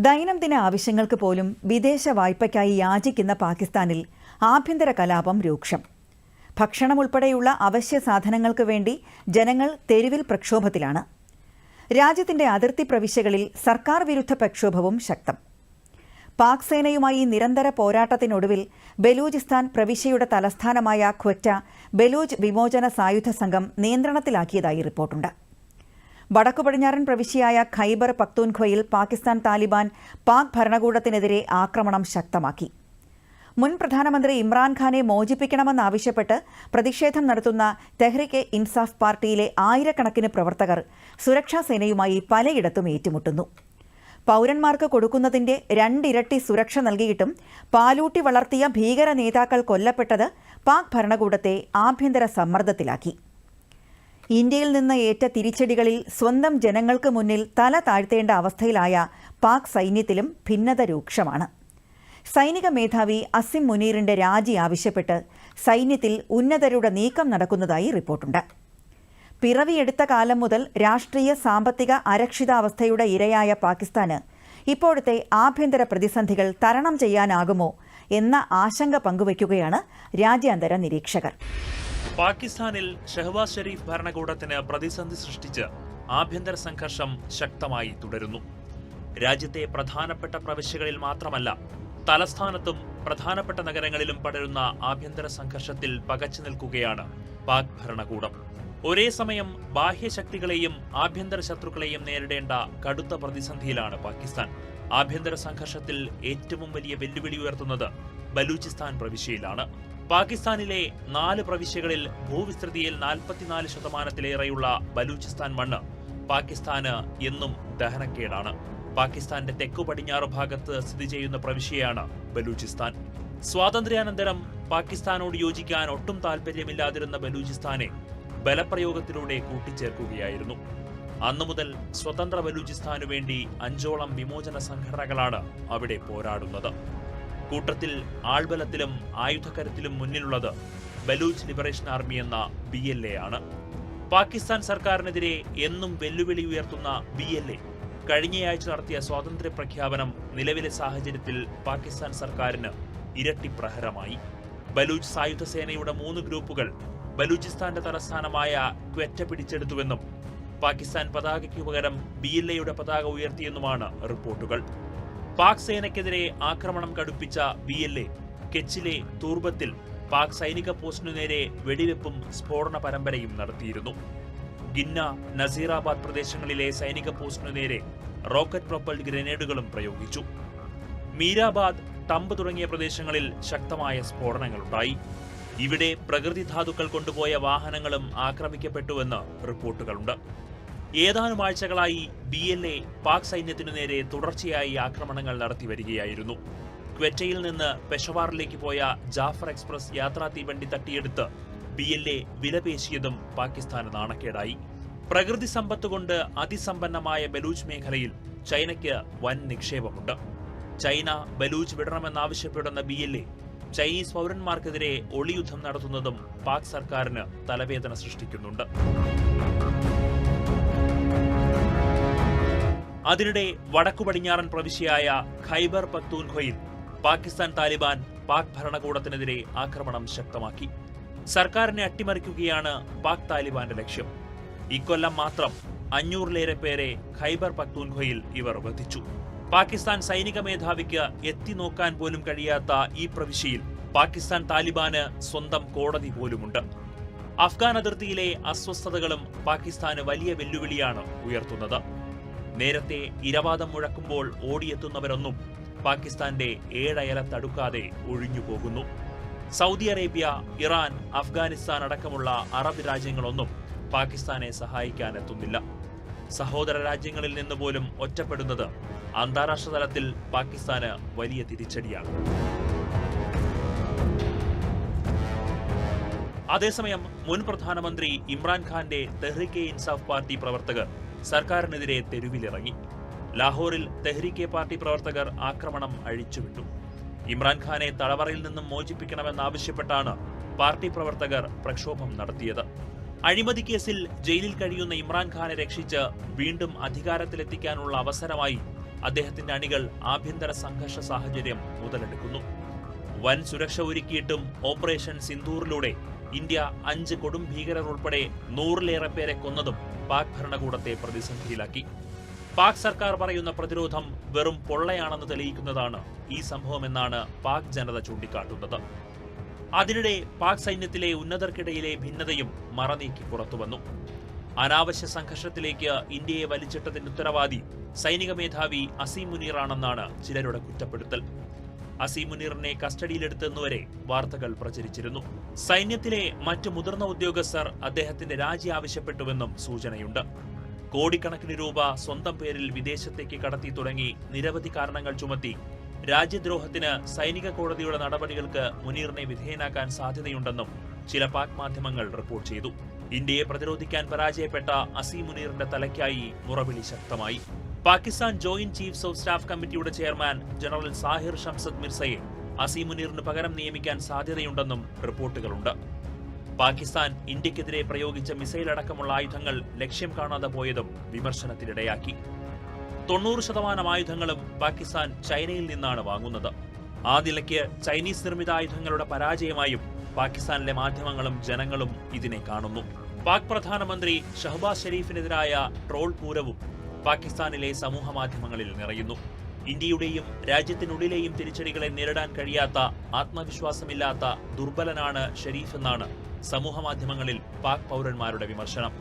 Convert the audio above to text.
ദൈനംദിന ആവശ്യങ്ങൾക്ക് പോലും വിദേശ വായ്പയ്ക്കായി യാചിക്കുന്ന പാകിസ്ഥാനിൽ ആഭ്യന്തര കലാപം രൂക്ഷം. ഭക്ഷണം ഉൾപ്പെടെയുള്ള അവശ്യ സാധനങ്ങൾക്ക് വേണ്ടി ജനങ്ങൾ തെരുവിൽ പ്രക്ഷോഭത്തിലാണ്. രാജ്യത്തിന്റെ അതിർത്തി പ്രവിശ്യകളിൽ സർക്കാർ വിരുദ്ധ പ്രക്ഷോഭവും ശക്തം. പാക് സേനയുമായി നിരന്തര പോരാട്ടത്തിനൊടുവിൽ ബലൂചിസ്ഥാൻ പ്രവിശ്യയുടെ തലസ്ഥാനമായ ഖ്വറ്റ ബലൂച്ച് വിമോചന സായുധ സംഘം നിയന്ത്രണത്തിലാക്കിയതായി റിപ്പോർട്ടുണ്ട്. വടക്കു പടിഞ്ഞാറൻ പ്രവിശ്യയായ ഖൈബർ പക്തൂൻഖ്വയിൽ പാകിസ്ഥാൻ താലിബാൻ പാക് ഭരണകൂടത്തിനെതിരെ ആക്രമണം ശക്തമാക്കി. മുൻ പ്രധാനമന്ത്രി ഇമ്രാൻഖാനെ മോചിപ്പിക്കണമെന്നാവശ്യപ്പെട്ട് പ്രതിഷേധം നടത്തുന്ന തെഹ്രികെ ഇൻസാഫ് പാർട്ടിയിലെ ആയിരക്കണക്കിന് പ്രവർത്തകർ സുരക്ഷാ സേനയുമായി പലയിടത്തും ഏറ്റുമുട്ടുന്നു. പൌരന്മാർക്ക് കൊടുക്കുന്നതിന്റെ 2 ഇരട്ടി സുരക്ഷ നൽകിയിട്ടും പാലൂട്ടി വളർത്തിയ ഭീകര നേതാക്കൾ കൊല്ലപ്പെട്ടത് പാക് ഭരണകൂടത്തെ ആഭ്യന്തര സമ്മർദ്ദത്തിലാക്കി. ഇന്ത്യയിൽ നിന്ന് ഏറ്റ തിരിച്ചടികളിൽ സ്വന്തം ജനങ്ങൾക്ക് മുന്നിൽ തല താഴ്ത്തേണ്ട അവസ്ഥയിലായ പാക് സൈന്യത്തിലും ഭിന്നത രൂക്ഷമാണ്. സൈനിക മേധാവി അസിം മുനീറിന്റെ രാജി ആവശ്യപ്പെട്ട് സൈന്യത്തിൽ ഉന്നതരുടെ നീക്കം നടക്കുന്നതായി റിപ്പോർട്ടുണ്ട്. പിറവിയെടുത്ത കാലം മുതൽ രാഷ്ട്രീയ സാമ്പത്തിക അരക്ഷിതാവസ്ഥയുടെ ഇരയായ പാകിസ്ഥാന് ഇപ്പോഴത്തെ ആഭ്യന്തര പ്രതിസന്ധികൾ തരണം ചെയ്യാനാകുമോ എന്ന ആശങ്ക പങ്കുവയ്ക്കുകയാണ് രാജ്യാന്തര നിരീക്ഷകർ. പാകിസ്ഥാനിൽ ഷഹ്ബാസ് ഷെരീഫ് ഭരണകൂടത്തിന് പ്രതിസന്ധി സൃഷ്ടിച്ച് ആഭ്യന്തര സംഘർഷം ശക്തമായി തുടരുന്നു. രാജ്യത്തെ പ്രധാനപ്പെട്ട പ്രവിശ്യകളിൽ മാത്രമല്ല, തലസ്ഥാനത്തും പ്രധാനപ്പെട്ട നഗരങ്ങളിലും പടരുന്ന ആഭ്യന്തര സംഘർഷത്തിൽ പകച്ചു നിൽക്കുകയാണ് പാക് ഭരണകൂടം. ഒരേ സമയം ബാഹ്യശക്തികളെയും ആഭ്യന്തര ശത്രുക്കളെയും നേരിടേണ്ട കടുത്ത പ്രതിസന്ധിയിലാണ് പാകിസ്ഥാൻ. ആഭ്യന്തര സംഘർഷത്തിൽ ഏറ്റവും വലിയ വെല്ലുവിളി ഉയർത്തുന്നത് ബലൂചിസ്ഥാൻ പ്രവിശ്യയിലാണ്. പാകിസ്ഥാനിലെ 4 പ്രവിശ്യകളിൽ ഭൂവിസ്തൃതിയിൽ 44%-ലേറെയുള്ള ബലൂചിസ്ഥാൻ മണ്ണ് പാകിസ്ഥാന് എന്നും ദഹനക്കേടാണ്. പാകിസ്ഥാന്റെ തെക്കു പടിഞ്ഞാറ് ഭാഗത്ത് സ്ഥിതി ചെയ്യുന്ന പ്രവിശ്യയാണ് ബലൂചിസ്ഥാൻ. സ്വാതന്ത്ര്യാനന്തരം പാകിസ്ഥാനോട് യോജിക്കാൻ ഒട്ടും താൽപര്യമില്ലാതിരുന്ന ബലൂചിസ്ഥാനെ ബലപ്രയോഗത്തിലൂടെ കൂട്ടിച്ചേർക്കുകയായിരുന്നു. അന്നു മുതൽ സ്വതന്ത്ര ബലൂചിസ്ഥാനു വേണ്ടി 5ഓളം വിമോചന സംഘടനകളാണ് അവിടെ പോരാടുന്നത്. കൂട്ടത്തിൽ ആൾബലത്തിലും ആയുധക്കരുത്തിലും മുന്നിലുള്ളത് ബലൂച്ച് ലിബറേഷൻ ആർമി എന്ന BLA ആണ്. പാകിസ്ഥാൻ സർക്കാരിനെതിരെ എന്നും വെല്ലുവിളി ഉയർത്തുന്ന BLA കഴിഞ്ഞയാഴ്ച നടത്തിയ സ്വാതന്ത്ര്യ പ്രഖ്യാപനം നിലവിലെ സാഹചര്യത്തിൽ പാകിസ്ഥാൻ സർക്കാരിന് ഇരട്ടി പ്രഹരമായി. ബലൂച്ച് സായുധ സേനയുടെ 3 ഗ്രൂപ്പുകൾ ബലൂചിസ്ഥാന്റെ തലസ്ഥാനമായ ഖ്വറ്റ പിടിച്ചെടുത്തുവെന്നും പാകിസ്ഥാൻ പതാകയ്ക്കു പകരം BLAയുടെ പതാക ഉയർത്തിയെന്നുമാണ് റിപ്പോർട്ടുകൾ. പാക് സേനയ്ക്കെതിരെ ആക്രമണം കടുപ്പിച്ച BLA കെച്ചിലെ തൂർബത്തിൽ പാക് സൈനിക പോസ്റ്റിനു നേരെ വെടിവെപ്പും സ്ഫോടന പരമ്പരയും നടത്തിയിരുന്നു. ഗിന്ന, നസീറാബാദ് പ്രദേശങ്ങളിലെ സൈനിക പോസ്റ്റിനു നേരെ റോക്കറ്റ് പ്രൊപ്പൽഡ് ഗ്രനേഡുകളും പ്രയോഗിച്ചു. മീരാബാദ്, ടംബ് തുടങ്ങിയ പ്രദേശങ്ങളിൽ ശക്തമായ സ്ഫോടനങ്ങളുണ്ടായി. ഇവിടെ പ്രകൃതി ധാതുക്കൾ കൊണ്ടുപോയ വാഹനങ്ങളും ആക്രമിക്കപ്പെട്ടുവെന്ന് റിപ്പോർട്ടുകളുണ്ട്. ഏതാനും ആഴ്ചകളായി BLA പാക് സൈന്യത്തിനു നേരെ തുടർച്ചയായി ആക്രമണങ്ങൾ നടത്തിവരികയായിരുന്നു. ഖ്വറ്റയിൽ നിന്ന് പെഷവാറിലേക്ക് പോയ ജാഫർ എക്സ്പ്രസ് യാത്രാ തീവണ്ടി തട്ടിയെടുത്ത് BLA വിലപേശിയതും പാകിസ്ഥാന് നാണക്കേടായി. പ്രകൃതി സമ്പത്ത് കൊണ്ട് അതിസമ്പന്നമായ ബലൂച്ച് മേഖലയിൽ ചൈനയ്ക്ക് വൻ നിക്ഷേപമുണ്ട്. ചൈന ബലൂച്ച് വിടണമെന്നാവശ്യപ്പെടുന്ന BLA ചൈനീസ് പൗരന്മാർക്കെതിരെ ഒളിയുദ്ധം നടത്തുന്നതും പാക് സർക്കാരിന് തലവേദന സൃഷ്ടിക്കുന്നുണ്ട്. അതിനിടെ വടക്കു പടിഞ്ഞാറൻ പ്രവിശ്യയായ ഖൈബർ പക്തൂൻഖ്വയിൽ പാകിസ്ഥാൻ താലിബാൻ പാക് ഭരണകൂടത്തിനെതിരെ ആക്രമണം ശക്തമാക്കി. സർക്കാരിനെ അട്ടിമറിക്കുകയാണ് പാക് താലിബാന്റെ ലക്ഷ്യം. ഇക്കൊല്ലം മാത്രം 500-ലേറെ പേരെ ഖൈബർ പക്തൂൻഖ്വയിൽ ഇവർ വധിച്ചു. പാകിസ്ഥാൻ സൈനിക മേധാവിക്ക് എത്തി നോക്കാൻ പോലും കഴിയാത്ത ഈ പ്രവിശ്യയിൽ പാകിസ്ഥാൻ താലിബാന് സ്വന്തം കോടതി പോലുമുണ്ട്. അഫ്ഗാൻ അതിർത്തിയിലെ അസ്വസ്ഥതകളും പാകിസ്ഥാന് വലിയ വെല്ലുവിളിയാണ് ഉയർത്തുന്നത്. നേരത്തെ ഇരവാദം മുഴക്കുമ്പോൾ ഓടിയെത്തുന്നവരൊന്നും പാകിസ്ഥാന്റെ 7 അയല തടുക്കാതെ ഒഴിഞ്ഞുപോകുന്നു. സൗദി അറേബ്യ, ഇറാൻ, അഫ്ഗാനിസ്ഥാൻ അടക്കമുള്ള അറബ് രാജ്യങ്ങളൊന്നും പാകിസ്ഥാനെ സഹായിക്കാനെത്തുന്നില്ല. സഹോദര രാജ്യങ്ങളിൽ നിന്ന് പോലും ഒറ്റപ്പെടുന്നത് അന്താരാഷ്ട്ര തലത്തിൽ പാകിസ്ഥാന് വലിയ തിരിച്ചടിയാണ്. അതേസമയം മുൻ പ്രധാനമന്ത്രി ഇമ്രാൻഖാന്റെ തെഹ്രികെ ഇൻസാഫ് പാർട്ടി പ്രവർത്തകർ സർക്കാരിനെതിരെ തെരുവിലിറങ്ങി. ലാഹോറിൽ തെഹ്രികെ പാർട്ടി പ്രവർത്തകർ ആക്രമണം അഴിച്ചുവിട്ടു. ഇമ്രാൻഖാനെ തടവറയിൽ നിന്നും മോചിപ്പിക്കണമെന്നാവശ്യപ്പെട്ടാണ് പാർട്ടി പ്രവർത്തകർ പ്രക്ഷോഭം നടത്തിയത്. അഴിമതി കേസിൽ ജയിലിൽ കഴിയുന്ന ഇമ്രാൻഖാനെ രക്ഷിച്ച് വീണ്ടും അധികാരത്തിലെത്തിക്കാനുള്ള അവസരമായി അദ്ദേഹത്തിന്റെ അണികൾ ആഭ്യന്തര സംഘർഷ സാഹചര്യം മുതലെടുക്കുന്നു. വൻ സുരക്ഷ ഒരുക്കിയിട്ടും ഓപ്പറേഷൻ സിന്ദൂറിലൂടെ ഇന്ത്യ 5 കൊടും ഭീകരർ ഉൾപ്പെടെ 100-ലേറെ പേരെ കൊന്നതും പാക് ഭരണകൂടത്തെ പ്രതിസന്ധിയിലാക്കി. പാക് സർക്കാർ പറയുന്ന പ്രതിരോധം വെറും പൊള്ളയാണെന്ന് തെളിയിക്കുന്നതാണ് ഈ സംഭവമെന്നാണ് പാക് ജനത ചൂണ്ടിക്കാട്ടുന്നത്. അതിനിടെ പാക് സൈന്യത്തിലെ ഉന്നതർക്കിടയിലെ ഭിന്നതയും മറനീക്കി പുറത്തുവന്നു. അനാവശ്യ സംഘർഷത്തിലേക്ക് ഇന്ത്യയെ വലിച്ചിട്ടതിന്റെ ഉത്തരവാദി സൈനിക മേധാവി അസീം മുനീറാണെന്നാണ് ചിലരുടെ കുറ്റപ്പെടുത്തൽ. അസീം മുനീറിനെ കസ്റ്റഡിയിലെടുത്തെന്നുവരെ വാർത്തകൾ പ്രചരിച്ചിരുന്നു. സൈന്യത്തിലെ മറ്റു മുതിർന്ന ഉദ്യോഗസ്ഥർ അദ്ദേഹത്തിന്റെ രാജി ആവശ്യപ്പെട്ടുവെന്നും സൂചനയുണ്ട്. കോടിക്കണക്കിന് രൂപ സ്വന്തം പേരിൽ വിദേശത്തേക്ക് കടത്തി തുടങ്ങി നിരവധി കാരണങ്ങൾ ചുമത്തി രാജ്യദ്രോഹത്തിന് സൈനിക കോടതിയുടെ നടപടികൾക്ക് മുനീറിനെ വിധേയനാക്കാൻ സാധ്യതയുണ്ടെന്നും ചില പാക് മാധ്യമങ്ങൾ റിപ്പോർട്ട് ചെയ്തു. ഇന്ത്യയെ പ്രതിരോധിക്കാൻ പരാജയപ്പെട്ട അസീം മുനീറിന്റെ തലയ്ക്കായി മുറവിളി ശക്തമായി. Pakistan joint chiefs of staff കമ്മിറ്റിയുടെ ചെയർമാൻ ജനറൽ സാഹിർ ഷംസദ് മിർസയെ അസീം മുനീറിന് പകരം നിയമിക്കാൻ സാധ്യതയുണ്ടെന്നും റിപ്പോർട്ടുകളുണ്ട്. പാകിസ്ഥാൻ ഇന്ത്യക്കെതിരെ പ്രയോഗിച്ച മിസൈൽ അടക്കമുള്ള ആയുധങ്ങൾ ലക്ഷ്യം കാണാതെ പോയതും വിമർശനത്തിനിടയാക്കി. 90% ആയുധങ്ങളും പാകിസ്ഥാൻ ചൈനയിൽ നിന്നാണ് വാങ്ങുന്നത്. ആ നിലയ്ക്ക് ചൈനീസ് നിർമ്മിത ആയുധങ്ങളുടെ പരാജയമായും പാകിസ്ഥാനിലെ മാധ്യമങ്ങളും ജനങ്ങളും ഇതിനെ കാണുന്നു. പാക് പ്രധാനമന്ത്രി ഷഹബാസ് ഷെരീഫിനെതിരായ ട്രോൾ പൂരവും പാകിസ്ഥാനിലെ സമൂഹ മാധ്യമങ്ങളിൽ നിറയുന്നു. ഇന്ത്യയുടെയും രാജ്യത്തിനുള്ളിലെയും തിരിച്ചടികളെ നേരിടാൻ കഴിയാത്ത, ആത്മവിശ്വാസമില്ലാത്ത ദുർബലനാണ് ഷെരീഫ് എന്നാണ് സമൂഹ മാധ്യമങ്ങളിൽ പാക് പൗരന്മാരുടെ വിമർശനം.